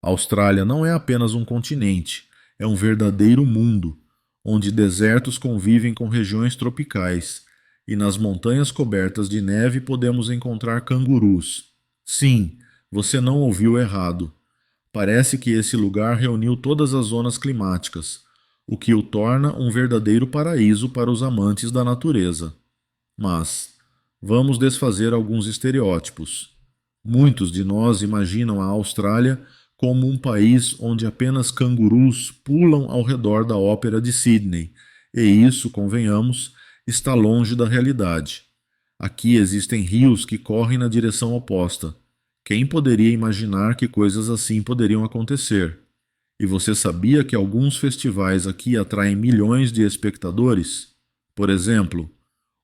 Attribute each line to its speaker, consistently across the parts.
Speaker 1: A Austrália não é apenas um continente, é um verdadeiro mundo, onde desertos convivem com regiões tropicais, e nas montanhas cobertas de neve podemos encontrar cangurus. Sim, você não ouviu errado. Parece que esse lugar reuniu todas as zonas climáticas, o que o torna um verdadeiro paraíso para os amantes da natureza. Mas vamos desfazer alguns estereótipos. Muitos de nós imaginam a Austrália como um país onde apenas cangurus pulam ao redor da Ópera de Sydney, e isso, convenhamos, está longe da realidade. Aqui existem rios que correm na direção oposta. Quem poderia imaginar que coisas assim poderiam acontecer? E você sabia que alguns festivais aqui atraem milhões de espectadores? Por exemplo,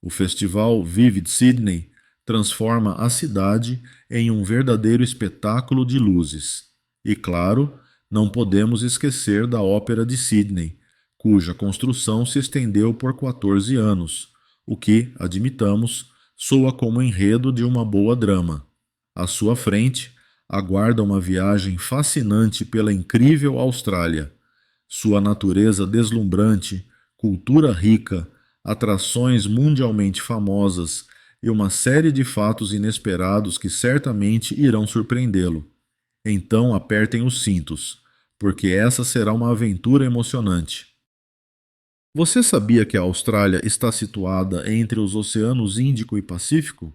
Speaker 1: o festival Vivid Sydney transforma a cidade em um verdadeiro espetáculo de luzes. E claro, não podemos esquecer da Ópera de Sydney, cuja construção se estendeu por 14 anos, o que, admitamos, soa como enredo de uma boa drama. À sua frente, aguarda uma viagem fascinante pela incrível Austrália. Sua natureza deslumbrante, cultura rica, atrações mundialmente famosas e uma série de fatos inesperados que certamente irão surpreendê-lo. Então apertem os cintos, porque essa será uma aventura emocionante. Você sabia que a Austrália está situada entre os oceanos Índico e Pacífico?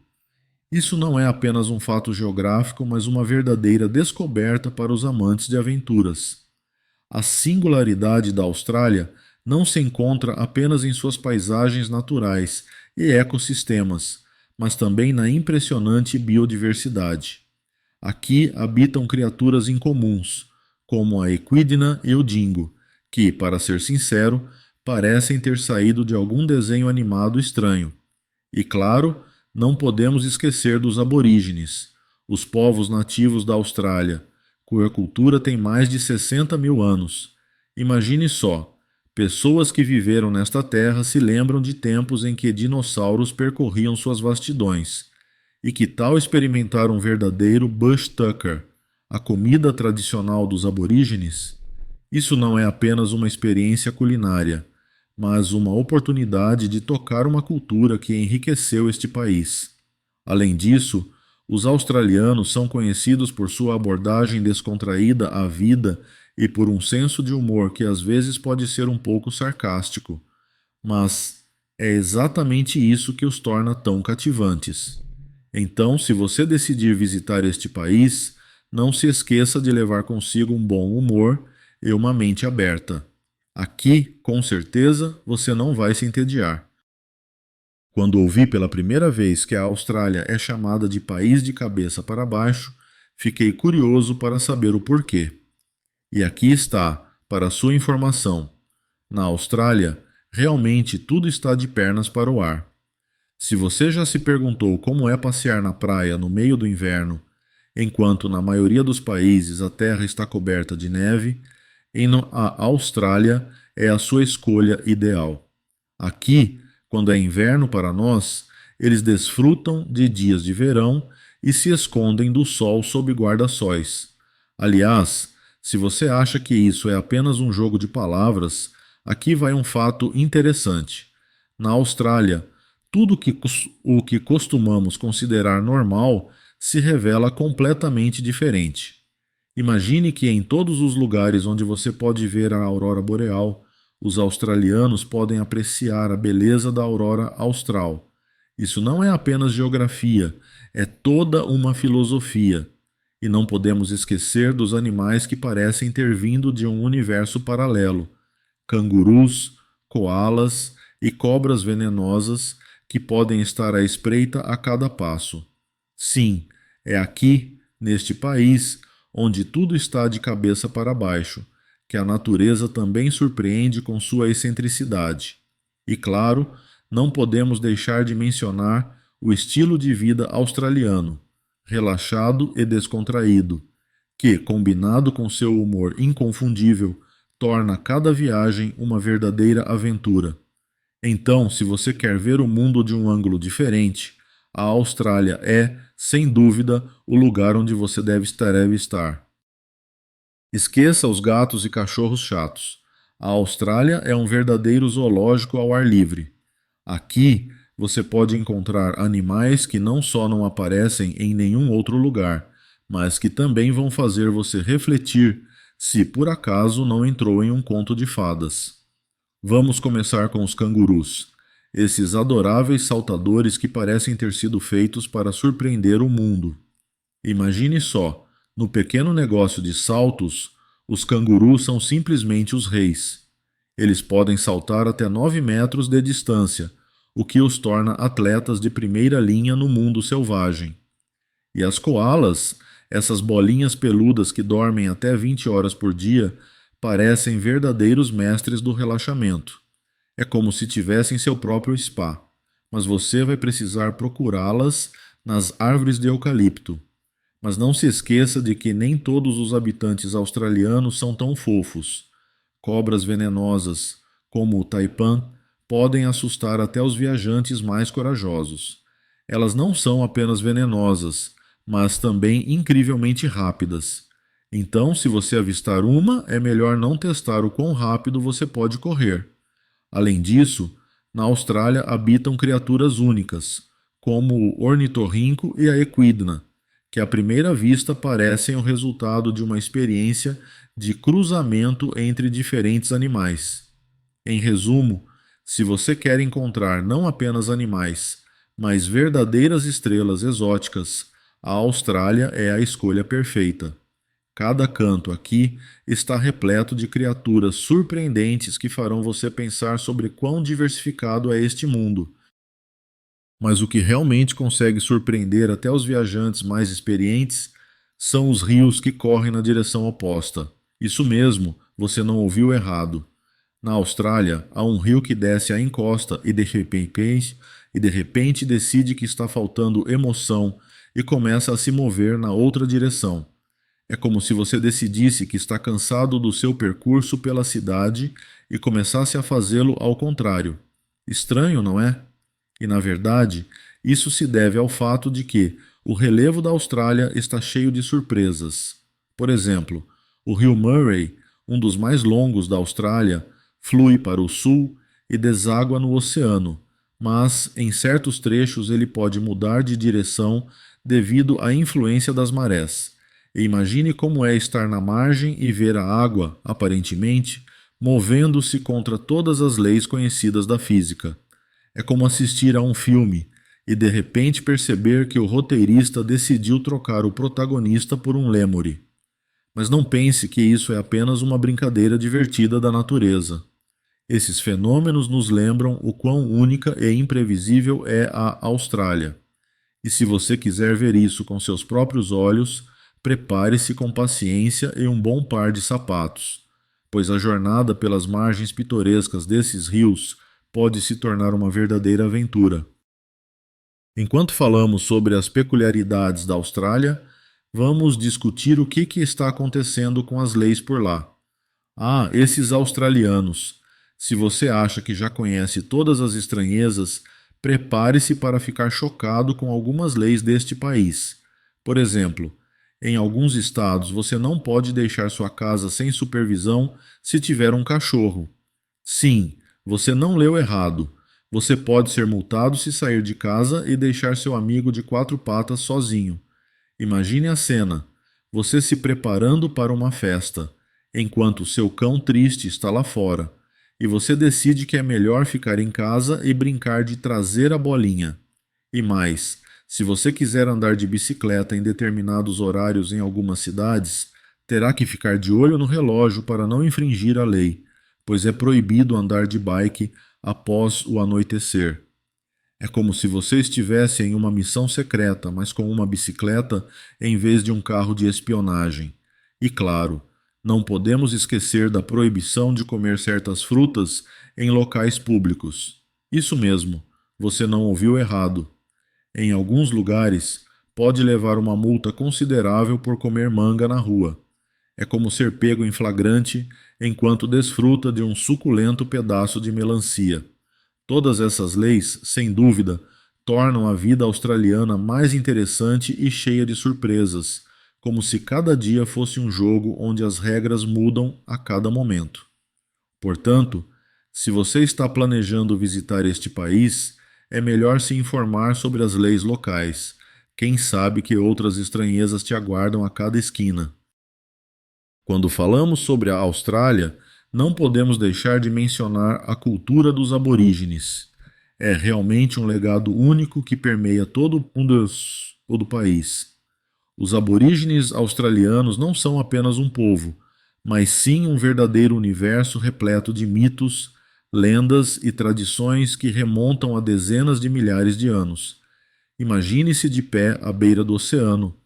Speaker 1: Isso não é apenas um fato geográfico, mas uma verdadeira descoberta para os amantes de aventuras. A singularidade da Austrália não se encontra apenas em suas paisagens naturais e ecossistemas, mas também na impressionante biodiversidade. Aqui habitam criaturas incomuns, como a equidna e o dingo, que, para ser sincero, parecem ter saído de algum desenho animado estranho. E claro, não podemos esquecer dos aborígenes, os povos nativos da Austrália, cuja cultura tem mais de 60 mil anos. Imagine só, pessoas que viveram nesta terra se lembram de tempos em que dinossauros percorriam suas vastidões. E que tal experimentar um verdadeiro bush tucker, a comida tradicional dos aborígenes? Isso não é apenas uma experiência culinária, mas uma oportunidade de tocar uma cultura que enriqueceu este país. Além disso, os australianos são conhecidos por sua abordagem descontraída à vida e por um senso de humor que às vezes pode ser um pouco sarcástico. Mas é exatamente isso que os torna tão cativantes. Então, se você decidir visitar este país, não se esqueça de levar consigo um bom humor e uma mente aberta. Aqui, com certeza, você não vai se entediar. Quando ouvi pela primeira vez que a Austrália é chamada de país de cabeça para baixo, fiquei curioso para saber o porquê. E aqui está, para sua informação. Na Austrália, realmente tudo está de pernas para o ar. Se você já se perguntou como é passear na praia no meio do inverno, enquanto na maioria dos países a terra está coberta de neve, a Austrália é a sua escolha ideal. Aqui, quando é inverno para nós, eles desfrutam de dias de verão e se escondem do sol sob guarda-sóis. Aliás, se você acha que isso é apenas um jogo de palavras, aqui vai um fato interessante. Na Austrália, o que costumamos considerar normal se revela completamente diferente. Imagine que em todos os lugares onde você pode ver a aurora boreal, os australianos podem apreciar a beleza da aurora austral. Isso não é apenas geografia, é toda uma filosofia. E não podemos esquecer dos animais que parecem ter vindo de um universo paralelo: cangurus, coalas e cobras venenosas que podem estar à espreita a cada passo. Sim, é aqui, neste país, onde tudo está de cabeça para baixo, que a natureza também surpreende com sua excentricidade. E claro, não podemos deixar de mencionar o estilo de vida australiano, relaxado e descontraído, que, combinado com seu humor inconfundível, torna cada viagem uma verdadeira aventura. Então, se você quer ver o mundo de um ângulo diferente, a Austrália é, sem dúvida, o lugar onde você deve estar. Esqueça os gatos e cachorros chatos. A Austrália é um verdadeiro zoológico ao ar livre. Aqui você pode encontrar animais que não só não aparecem em nenhum outro lugar, mas que também vão fazer você refletir se por acaso não entrou em um conto de fadas. Vamos começar com os cangurus. Esses adoráveis saltadores que parecem ter sido feitos para surpreender o mundo. Imagine só, no pequeno negócio de saltos, os cangurus são simplesmente os reis. Eles podem saltar até 9 metros de distância, o que os torna atletas de primeira linha no mundo selvagem. E as coalas, essas bolinhas peludas que dormem até 20 horas por dia, parecem verdadeiros mestres do relaxamento. É como se tivessem seu próprio spa, mas você vai precisar procurá-las nas árvores de eucalipto. Mas não se esqueça de que nem todos os habitantes australianos são tão fofos. Cobras venenosas, como o taipan, podem assustar até os viajantes mais corajosos. Elas não são apenas venenosas, mas também incrivelmente rápidas. Então, se você avistar uma, é melhor não testar o quão rápido você pode correr. Além disso, na Austrália habitam criaturas únicas, como o ornitorrinco e a equidna, que à primeira vista parecem o resultado de uma experiência de cruzamento entre diferentes animais. Em resumo, se você quer encontrar não apenas animais, mas verdadeiras estrelas exóticas, a Austrália é a escolha perfeita. Cada canto aqui está repleto de criaturas surpreendentes que farão você pensar sobre quão diversificado é este mundo. Mas o que realmente consegue surpreender até os viajantes mais experientes são os rios que correm na direção oposta. Isso mesmo, você não ouviu errado. Na Austrália, há um rio que desce a encosta e de repente decide que está faltando emoção e começa a se mover na outra direção. É como se você decidisse que está cansado do seu percurso pela cidade e começasse a fazê-lo ao contrário. Estranho, não é? E na verdade, isso se deve ao fato de que o relevo da Austrália está cheio de surpresas. Por exemplo, o rio Murray, um dos mais longos da Austrália, flui para o sul e deságua no oceano, mas em certos trechos ele pode mudar de direção devido à influência das marés. E imagine como é estar na margem e ver a água, aparentemente, movendo-se contra todas as leis conhecidas da física. É como assistir a um filme e de repente perceber que o roteirista decidiu trocar o protagonista por um lêmure. Mas não pense que isso é apenas uma brincadeira divertida da natureza. Esses fenômenos nos lembram o quão única e imprevisível é a Austrália. E se você quiser ver isso com seus próprios olhos, prepare-se com paciência e um bom par de sapatos, pois a jornada pelas margens pitorescas desses rios pode se tornar uma verdadeira aventura. Enquanto falamos sobre as peculiaridades da Austrália, vamos discutir o que está acontecendo com as leis por lá. Ah, esses australianos! Se você acha que já conhece todas as estranhezas, prepare-se para ficar chocado com algumas leis deste país. Por exemplo, em alguns estados você não pode deixar sua casa sem supervisão se tiver um cachorro. Sim, você não leu errado. Você pode ser multado se sair de casa e deixar seu amigo de 4 patas sozinho. Imagine a cena: você se preparando para uma festa, enquanto seu cão triste está lá fora, e você decide que é melhor ficar em casa e brincar de trazer a bolinha. E mais, se você quiser andar de bicicleta em determinados horários em algumas cidades, terá que ficar de olho no relógio para não infringir a lei, pois é proibido andar de bike após o anoitecer. É como se você estivesse em uma missão secreta, mas com uma bicicleta em vez de um carro de espionagem. E claro, não podemos esquecer da proibição de comer certas frutas em locais públicos. Isso mesmo, você não ouviu errado. Em alguns lugares, pode levar uma multa considerável por comer manga na rua. É como ser pego em flagrante enquanto desfruta de um suculento pedaço de melancia. Todas essas leis, sem dúvida, tornam a vida australiana mais interessante e cheia de surpresas, como se cada dia fosse um jogo onde as regras mudam a cada momento. Portanto, se você está planejando visitar este país, é melhor se informar sobre as leis locais. Quem sabe que outras estranhezas te aguardam a cada esquina. Quando falamos sobre a Austrália, não podemos deixar de mencionar a cultura dos aborígenes. É realmente um legado único que permeia todo o país. Os aborígenes australianos não são apenas um povo, mas sim um verdadeiro universo repleto de mitos, lendas e tradições que remontam a dezenas de milhares de anos. Imagine-se de pé à beira do oceano,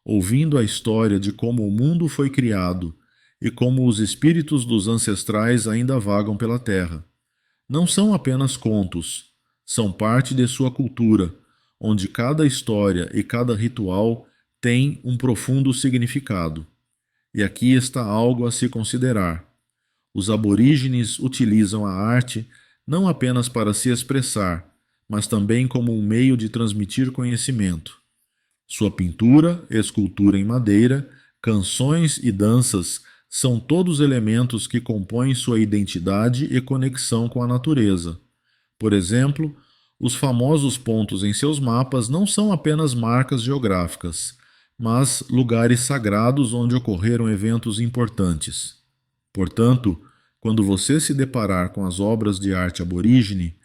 Speaker 1: ouvindo a história de como o mundo foi criado e como os espíritos dos ancestrais ainda vagam pela terra. Não são apenas contos, são parte de sua cultura, onde cada história e cada ritual tem um profundo significado. E aqui está algo a se considerar. Os aborígenes utilizam a arte não apenas para se expressar, mas também como um meio de transmitir conhecimento. Sua pintura, escultura em madeira, canções e danças são todos elementos que compõem sua identidade e conexão com a natureza. Por exemplo, os famosos pontos em seus mapas não são apenas marcas geográficas, mas lugares sagrados onde ocorreram eventos importantes. Portanto, quando você se deparar com as obras de arte aborígene,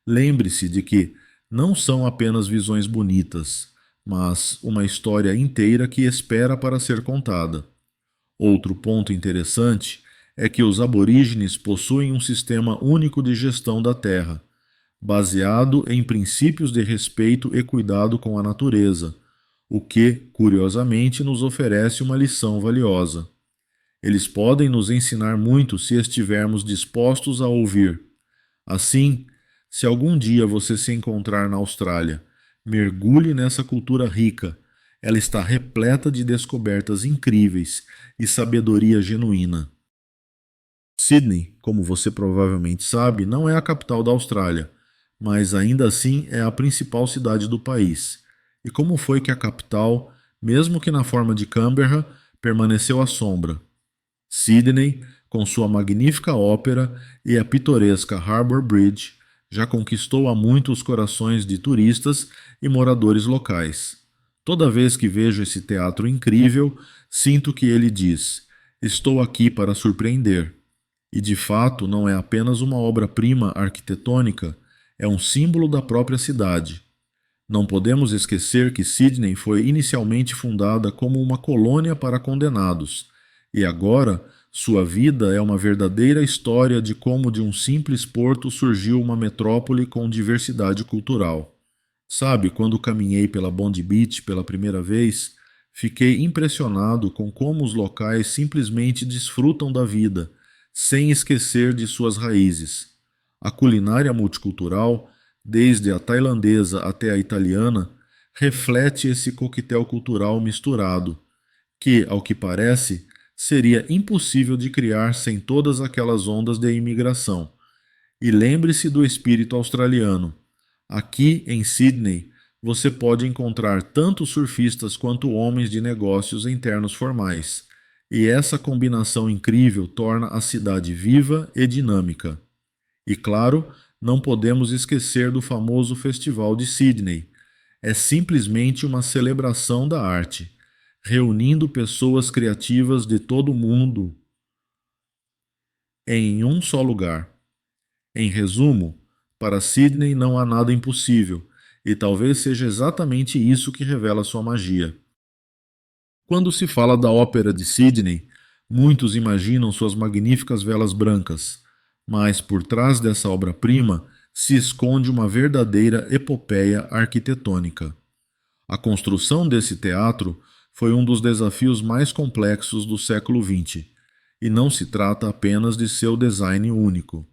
Speaker 1: lembre-se de que não são apenas visões bonitas, mas uma história inteira que espera para ser contada. Outro ponto interessante é que os aborígenes possuem um sistema único de gestão da terra, baseado em princípios de respeito e cuidado com a natureza, o que, curiosamente, nos oferece uma lição valiosa. Eles podem nos ensinar muito se estivermos dispostos a ouvir. Assim, se algum dia você se encontrar na Austrália, mergulhe nessa cultura rica. Ela está repleta de descobertas incríveis e sabedoria genuína. Sydney, como você provavelmente sabe, não é a capital da Austrália, mas ainda assim é a principal cidade do país. E como foi que a capital, mesmo que na forma de Canberra, permaneceu à sombra? Sydney, com sua magnífica ópera e a pitoresca Harbour Bridge, já conquistou há muito os corações de turistas e moradores locais. Toda vez que vejo esse teatro incrível, sinto que ele diz: estou aqui para surpreender. E de fato não é apenas uma obra-prima arquitetônica, é um símbolo da própria cidade. Não podemos esquecer que Sydney foi inicialmente fundada como uma colônia para condenados, e agora sua vida é uma verdadeira história de como de um simples porto surgiu uma metrópole com diversidade cultural. Sabe, quando caminhei pela Bondi Beach pela primeira vez, fiquei impressionado com como os locais simplesmente desfrutam da vida, sem esquecer de suas raízes. A culinária multicultural, desde a tailandesa até a italiana, reflete esse coquetel cultural misturado, que, ao que parece, seria impossível de criar sem todas aquelas ondas de imigração. E lembre-se do espírito australiano. Aqui, em Sydney, você pode encontrar tanto surfistas quanto homens de negócios em ternos formais. E essa combinação incrível torna a cidade viva e dinâmica. E claro, não podemos esquecer do famoso Festival de Sydney. É simplesmente uma celebração da arte, reunindo pessoas criativas de todo o mundo em um só lugar. Em resumo, para Sydney não há nada impossível, e talvez seja exatamente isso que revela sua magia. Quando se fala da Ópera de Sydney, muitos imaginam suas magníficas velas brancas, mas por trás dessa obra-prima se esconde uma verdadeira epopeia arquitetônica. A construção desse teatro foi um dos desafios mais complexos do século XX, e não se trata apenas de seu design único.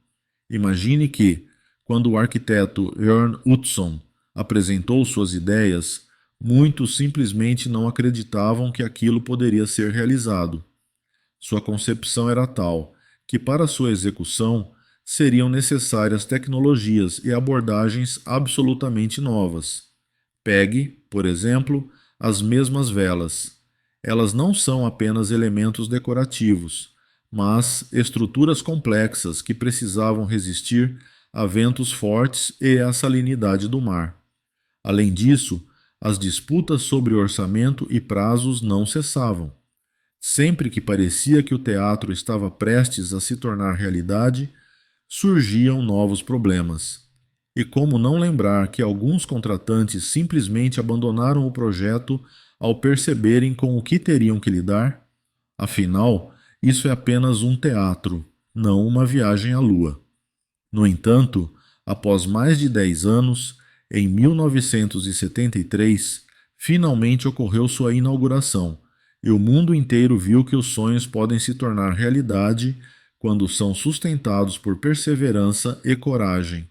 Speaker 1: Imagine que, quando o arquiteto Ern Utzon apresentou suas ideias, muitos simplesmente não acreditavam que aquilo poderia ser realizado. Sua concepção era tal que, para sua execução, seriam necessárias tecnologias e abordagens absolutamente novas. Pegue, por exemplo, as mesmas velas. Elas não são apenas elementos decorativos, mas estruturas complexas que precisavam resistir a ventos fortes e à salinidade do mar. Além disso, as disputas sobre orçamento e prazos não cessavam. Sempre que parecia que o teatro estava prestes a se tornar realidade, surgiam novos problemas. E como não lembrar que alguns contratantes simplesmente abandonaram o projeto ao perceberem com o que teriam que lidar? Afinal, isso é apenas um teatro, não uma viagem à Lua. No entanto, após mais de 10 anos, em 1973, finalmente ocorreu sua inauguração, e o mundo inteiro viu que os sonhos podem se tornar realidade quando são sustentados por perseverança e coragem.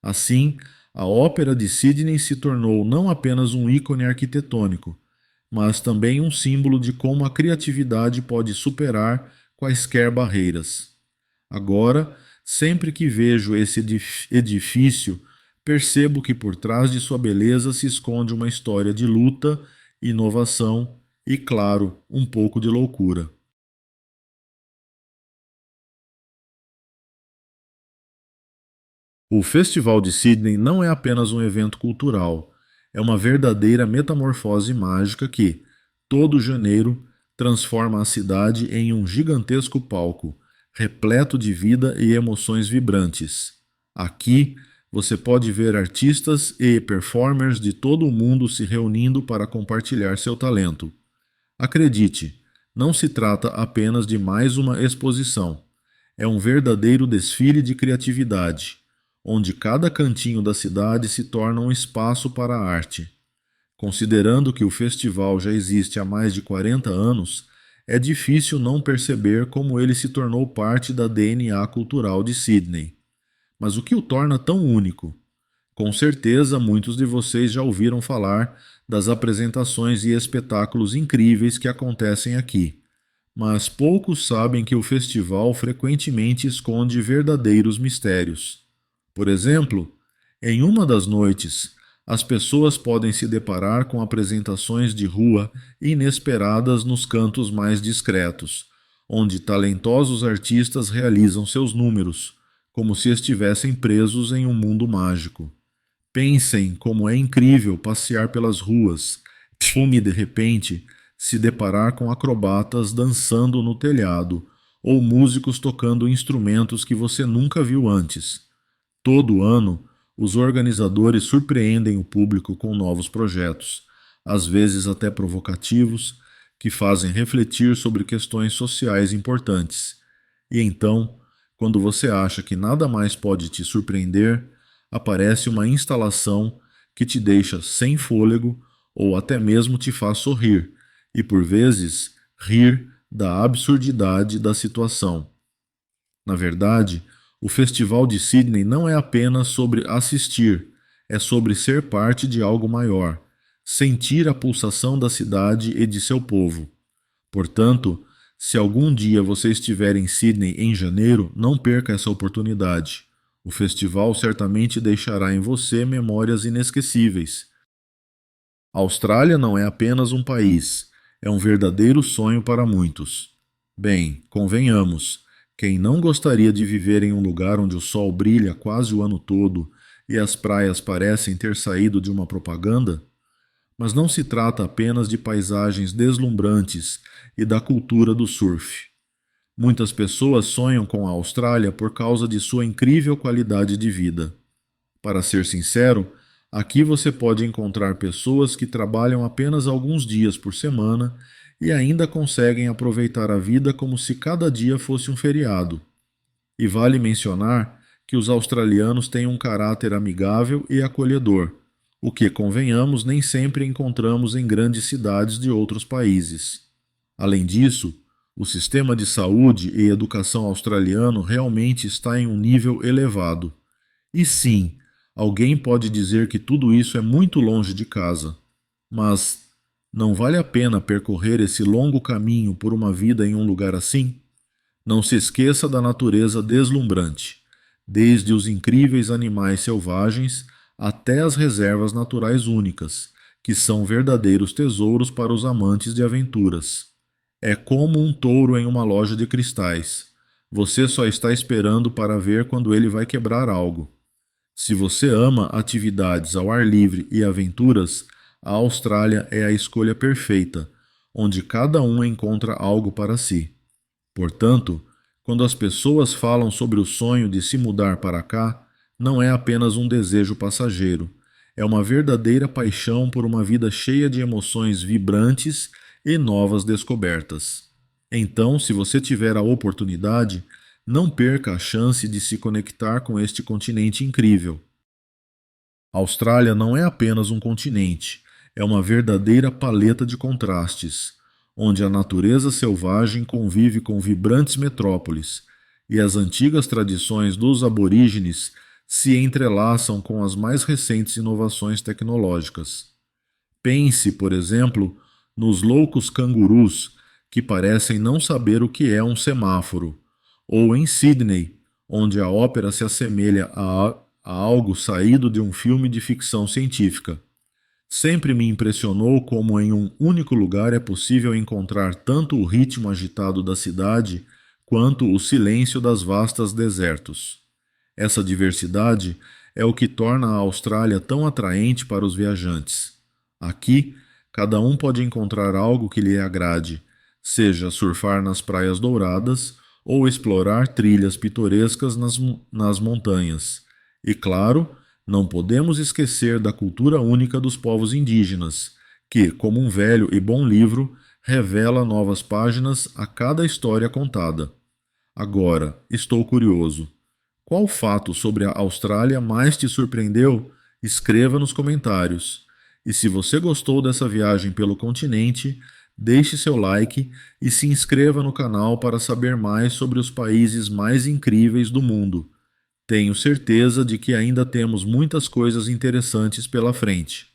Speaker 1: Assim, a Ópera de Sydney se tornou não apenas um ícone arquitetônico, mas também um símbolo de como a criatividade pode superar quaisquer barreiras. Agora, sempre que vejo esse edifício, percebo que por trás de sua beleza se esconde uma história de luta, inovação e, claro, um pouco de loucura. O Festival de Sydney não é apenas um evento cultural, é uma verdadeira metamorfose mágica que, todo janeiro, transforma a cidade em um gigantesco palco, repleto de vida e emoções vibrantes. Aqui, você pode ver artistas e performers de todo o mundo se reunindo para compartilhar seu talento. Acredite, não se trata apenas de mais uma exposição. É um verdadeiro desfile de criatividade, onde cada cantinho da cidade se torna um espaço para a arte. Considerando que o festival já existe há mais de 40 anos, é difícil não perceber como ele se tornou parte da DNA cultural de Sydney. Mas o que o torna tão único? Com certeza, muitos de vocês já ouviram falar das apresentações e espetáculos incríveis que acontecem aqui. Mas poucos sabem que o festival frequentemente esconde verdadeiros mistérios. Por exemplo, em uma das noites, as pessoas podem se deparar com apresentações de rua inesperadas nos cantos mais discretos, onde talentosos artistas realizam seus números, como se estivessem presos em um mundo mágico. Pensem como é incrível passear pelas ruas e, de repente, se deparar com acrobatas dançando no telhado ou músicos tocando instrumentos que você nunca viu antes. Todo ano, os organizadores surpreendem o público com novos projetos, às vezes até provocativos, que fazem refletir sobre questões sociais importantes. E então, quando você acha que nada mais pode te surpreender, aparece uma instalação que te deixa sem fôlego ou até mesmo te faz sorrir, e por vezes rir da absurdidade da situação. Na verdade, o Festival de Sydney não é apenas sobre assistir, é sobre ser parte de algo maior, sentir a pulsação da cidade e de seu povo. Portanto, se algum dia você estiver em Sydney em janeiro, não perca essa oportunidade. O festival certamente deixará em você memórias inesquecíveis. A Austrália não é apenas um país, é um verdadeiro sonho para muitos. Bem, convenhamos, quem não gostaria de viver em um lugar onde o sol brilha quase o ano todo e as praias parecem ter saído de uma propaganda? Mas não se trata apenas de paisagens deslumbrantes e da cultura do surf. Muitas pessoas sonham com a Austrália por causa de sua incrível qualidade de vida. Para ser sincero, aqui você pode encontrar pessoas que trabalham apenas alguns dias por semana e ainda conseguem aproveitar a vida como se cada dia fosse um feriado. E vale mencionar que os australianos têm um caráter amigável e acolhedor, o que, convenhamos, nem sempre encontramos em grandes cidades de outros países. Além disso, o sistema de saúde e educação australiano realmente está em um nível elevado. E sim, alguém pode dizer que tudo isso é muito longe de casa, mas não vale a pena percorrer esse longo caminho por uma vida em um lugar assim? Não se esqueça da natureza deslumbrante, desde os incríveis animais selvagens até as reservas naturais únicas, que são verdadeiros tesouros para os amantes de aventuras. É como um touro em uma loja de cristais. Você só está esperando para ver quando ele vai quebrar algo. Se você ama atividades ao ar livre e aventuras, a Austrália é a escolha perfeita, onde cada um encontra algo para si. Portanto, quando as pessoas falam sobre o sonho de se mudar para cá, não é apenas um desejo passageiro, é uma verdadeira paixão por uma vida cheia de emoções vibrantes e novas descobertas. Então, se você tiver a oportunidade, não perca a chance de se conectar com este continente incrível. A Austrália não é apenas um continente, é uma verdadeira paleta de contrastes, onde a natureza selvagem convive com vibrantes metrópoles e as antigas tradições dos aborígenes se entrelaçam com as mais recentes inovações tecnológicas. Pense, por exemplo, nos loucos cangurus que parecem não saber o que é um semáforo, ou em Sydney, onde a ópera se assemelha a algo saído de um filme de ficção científica. Sempre me impressionou como em um único lugar é possível encontrar tanto o ritmo agitado da cidade quanto o silêncio das vastas desertos. Essa diversidade é o que torna a Austrália tão atraente para os viajantes. Aqui, cada um pode encontrar algo que lhe agrade, seja surfar nas praias douradas ou explorar trilhas pitorescas nas montanhas. E claro, não podemos esquecer da cultura única dos povos indígenas, que, como um velho e bom livro, revela novas páginas a cada história contada. Agora, estou curioso. Qual fato sobre a Austrália mais te surpreendeu? Escreva nos comentários. E se você gostou dessa viagem pelo continente, deixe seu like e se inscreva no canal para saber mais sobre os países mais incríveis do mundo. Tenho certeza de que ainda temos muitas coisas interessantes pela frente.